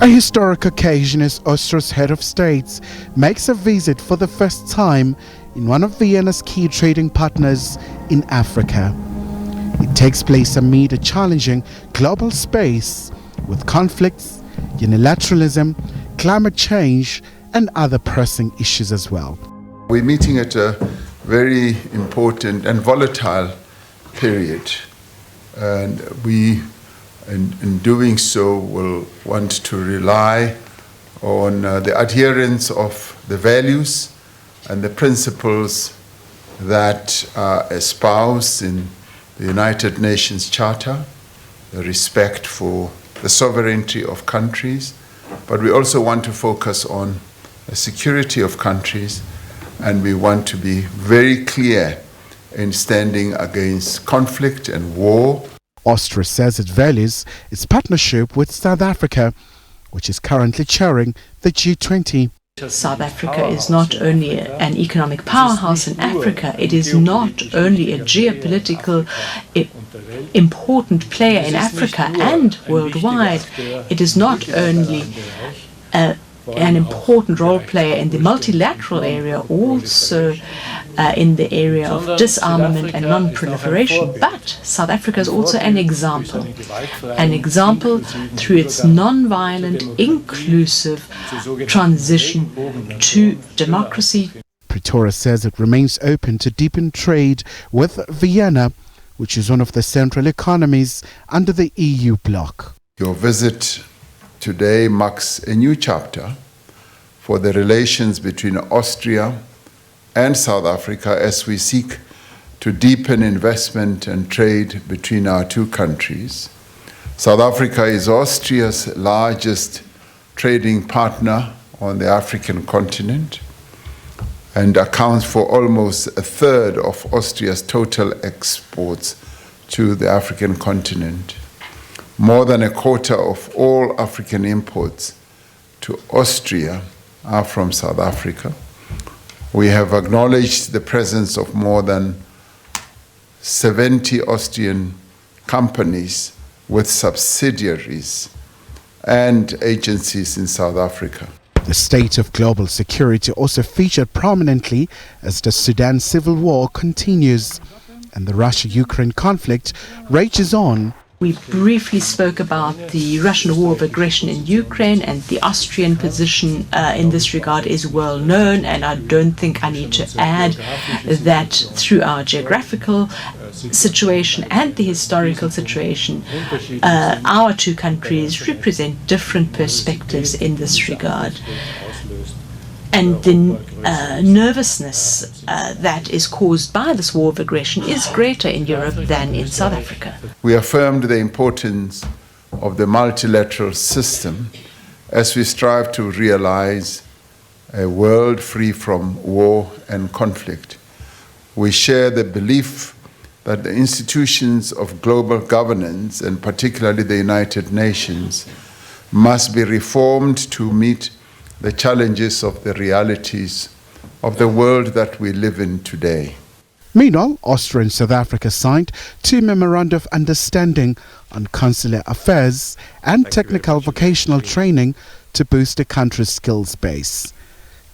A historic occasion as Austria's head of state makes a visit for the first time in one of Vienna's key trading partners in Africa. It takes place amid a challenging global space with conflicts, unilateralism, climate change and other pressing issues as well. We're meeting at a very important and volatile period, and we in doing so will want to rely on the adherence of the values and the principles that are espoused in the United Nations Charter, the respect for the sovereignty of countries, but we also want to focus on the security of countries, and we want to be very clear in standing against conflict and war. Austria says it values its partnership with South Africa, which is currently chairing the G20. South Africa is not only an economic powerhouse in Africa, it is not only a geopolitical important player in Africa and worldwide. It is not only an important role player in the multilateral area, also in the area of disarmament and non-proliferation, but South Africa is also an example through its non-violent, inclusive transition to democracy. Pretoria says it remains open to deepen trade with Vienna, which is one of the central economies under the EU bloc. Your visit today marks a new chapter for the relations between Austria and South Africa as we seek to deepen investment and trade between our two countries. South Africa is Austria's largest trading partner on the African continent and accounts for almost a third of Austria's total exports to the African continent. More than a quarter of all African imports to Austria are from South Africa. We have acknowledged the presence of more than 70 Austrian companies with subsidiaries and agencies in South Africa. The state of global security also featured prominently as the Sudan civil war continues and the Russia-Ukraine conflict rages on. We briefly spoke about the Russian war of aggression in Ukraine, and the Austrian position in this regard is well known, and I don't think I need to add that through our geographical situation and the historical situation, our two countries represent different perspectives in this regard. And the nervousness that is caused by this war of aggression is greater in Europe than in South Africa. We affirmed the importance of the multilateral system as we strive to realize a world free from war and conflict. We share the belief that the institutions of global governance, and particularly the United Nations, must be reformed to meet the challenges of the realities of the world that we live in today. Meanwhile, Austria and South Africa signed 2 memoranda of understanding on consular affairs and technical vocational training to boost the country's skills base.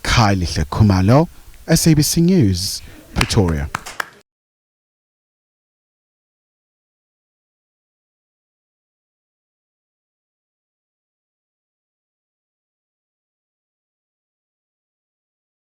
Khumalo, SABC News, Pretoria.